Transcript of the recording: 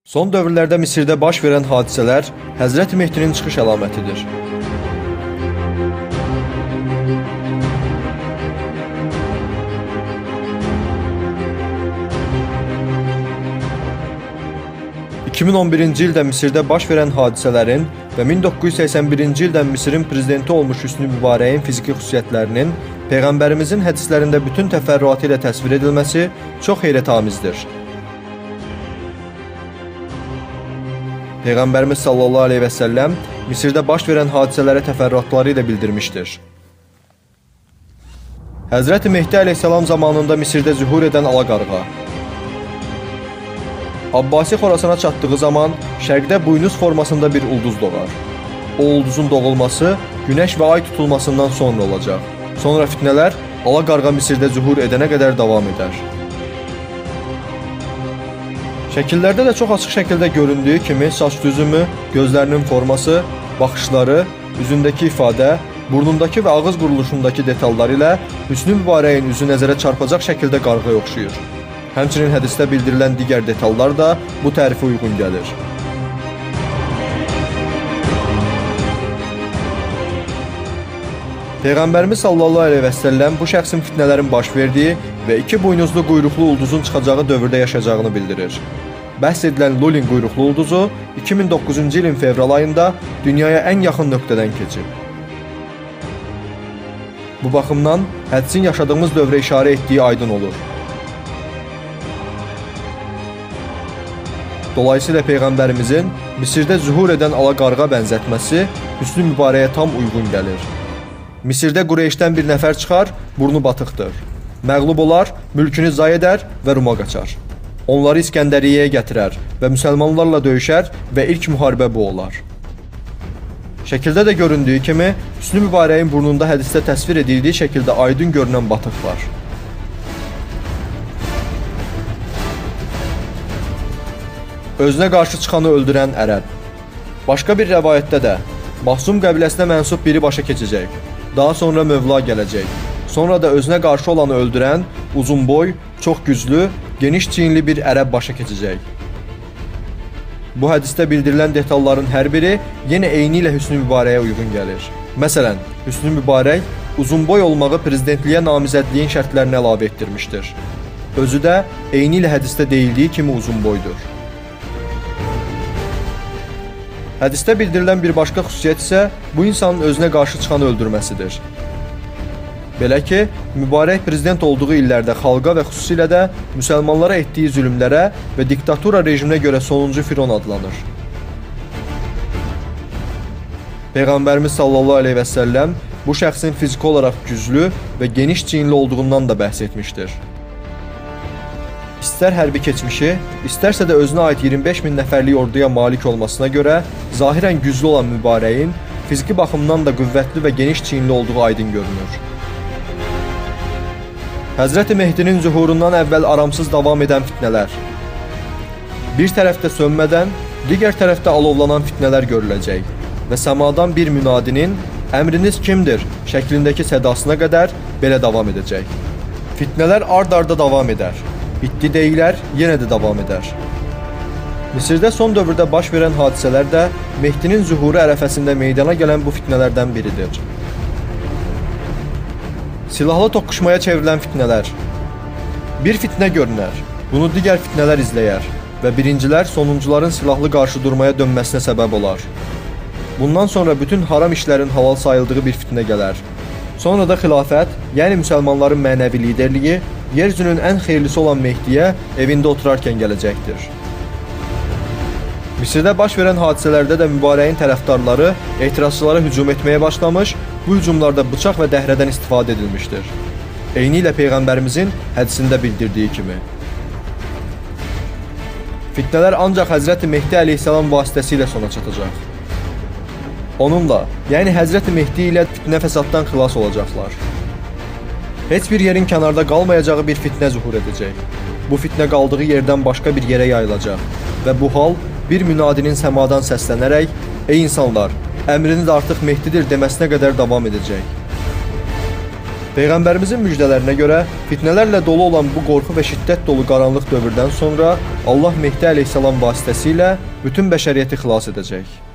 Son dövrlərdə Misirdə baş verən hadisələr Həzrəti Mehdinin çıxış əlamətidir. ...2011-ci ildə Misirdə baş verən hadisələrin və 1981-ci ildən Misirin prezidenti olmuş Hüsnü Mübarəyin fiziki xüsusiyyətlərinin Peyğəmbərimizin hədislərində bütün təfərrüatı ilə təsvir edilməsi çox heyrətamizdir. Peyğəmbərimiz sallallahu aleyhi və səlləm Misirdə baş verən hadisələrə təfərrüatları ilə bildirmişdir. Həzrəti Mehdi əleyhissalam zamanında Misirdə zühur edən ala qarğa. Abbasi Xorasana çatdığı zaman şərqdə buynuz formasında bir ulduz doğar. O ulduzun doğulması günəş və ay tutulmasından sonra olacaq. Sonra fitnələr ala qarğa Misirdə zühur edənə qədər davam edər. Şəkillərdə də çox açıq şəkildə göründüyü kimi saç düzümü, gözlərinin forması, baxışları, üzündəki ifadə, burnundakı və ağız quruluşundakı detalları ilə Hüsnü Mübarəyin üzü nəzərə çarpacaq şəkildə qarğaya oxşuyur. Həmçinin hədisdə bildirilən digər detallar da bu tərifə uyğun gəlir. Peyğəmbərimiz sallallahu aleyhi və səlləm bu şəxsin fitnələrin baş verdiyi və iki buynuzlu quyruqlu ulduzun çıxacağı dövrdə yaşayacağını bildirir. Bəhs edilən Lulin quyruqlu ulduzu 2009-cu ilin fevral ayında dünyaya ən yaxın nöqtədən keçib. Bu baxımdan hədisin yaşadığımız dövrə işarə etdiyi aydın olur. Dolayısıyla Peyğəmbərimizin Misirdə zühur edən ala qarğa bənzətməsi Hüsnü Mübarəyə tam uyğun gəlir. Misirdə Qureyşdən bir nəfər çıxar, burnu batıqdır. Məğlub olar, mülkünü zay edər və Ruma qaçar. Onları İskəndəriyyəyə gətirər və müsəlmanlarla döyüşər və ilk müharibə bu olar. Şəkildə də göründüyü kimi, Hüsnü Mübarəyin burnunda hədisdə təsvir edildiyi şəkildə aydın görünən batıq var. Özünə qarşı çıxanı öldürən ərəb. Başqa bir rəvayətdə də Mahsum qəbiləsinə mənsub biri başa keçəcək. Daha sonra Mövla gələcək. Sonra da özünə qarşı olanı öldürən, uzun boy, çox güclü, geniş çiyinli bir ərəb başa keçəcək. Bu hədisdə bildirilən detalların hər biri yenə eyni ilə Hüsnü Mübarəyə uyğun gəlir. Məsələn, Hüsnü Mübarək uzun boy olmağı prezidentliyə namizədliyin şərtlərinə əlavə etdirmişdir. Özü də eyni ilə hədisdə deyildiyi kimi uzun boydur. Hədisdə bildirilən bir başqa xüsusiyyət isə bu insanın özünə qarşı çıxanı öldürməsidir. Belə ki, Mübarək prezident olduğu illərdə xalqa və xüsusilə də müsəlmanlara etdiyi zülmlərə və diktatura rejiminə görə sonuncu Firon adlanır. Peyğəmbərimiz sallallahu aleyhi və səlləm bu şəxsin fiziki olaraq güclü və geniş çiyinli olduğundan da bəhs etmişdir. İstər hərbi keçmişi, istərsə də özünə aid 25 min nəfərlik orduya malik olmasına görə zahirən güclü olan Mübarəyin fiziki baxımdan da qüvvətli və geniş çiyinli olduğu aydın görünür. Həzrəti Mehdinin zühurundan əvvəl aramsız davam edən fitnələr. Bir tərəfdə sönmədən, digər tərəfdə alovlanan fitnələr görüləcək və səmadan bir münadinin "Əmriniz kimdir?" şəklindəki sədasına qədər belə davam edəcək. Fitnələr ard-arda davam edər. Bitdi deyilər, yenə də davam edər. Misirdə son dövrdə baş verən hadisələr də Mehdinin zühuru ərəfəsində meydana gələn bu fitnələrdən biridir. Silahlı toqquşmaya çevrilən fitnələr. Bir fitnə görünər, bunu digər fitnələr izləyər və birincilər sonuncuların silahlı qarşı durmaya dönməsinə səbəb olar. Bundan sonra bütün haram işlərin halal sayıldığı bir fitnə gələr. Sonra da xilafət, yəni müsəlmanların mənəvi liderliyi, yeryüzünün ən xeyirlisi olan Mehdiyə evində oturarkən gələcəkdir. Misirdə baş verən hadisələrdə də Mübarəyin tərəfdarları etirazçılara hücum etməyə başlamış, bu hücumlarda bıçaq və dəhrədən istifadə edilmişdir. Eyni ilə Peyğəmbərimizin hədisində bildirdiyi kimi. Fitnələr ancaq Həzrəti Mehdi əleyhissalam vasitəsilə sona çatacaq. Onunla, yəni Həzrəti Mehdi ilə fitnə fəsaddan xilas olacaqlar. Heç bir yerin kənarda qalmayacağı bir fitnə zuhur edəcək. Bu fitnə qaldığı yerdən başqa bir yerə yayılacaq və bu hal bir münadinin səmadan səslənərək "Ey insanlar, əmriniz artıq Mehdidir" deməsinə qədər davam edəcək. Peyğəmbərimizin müjdələrinə görə fitnələrlə dolu olan bu qorxu və şiddət dolu qaranlıq dövrdən sonra Allah Mehdi əleyhissalam vasitəsilə bütün bəşəriyyəti xilas edəcək.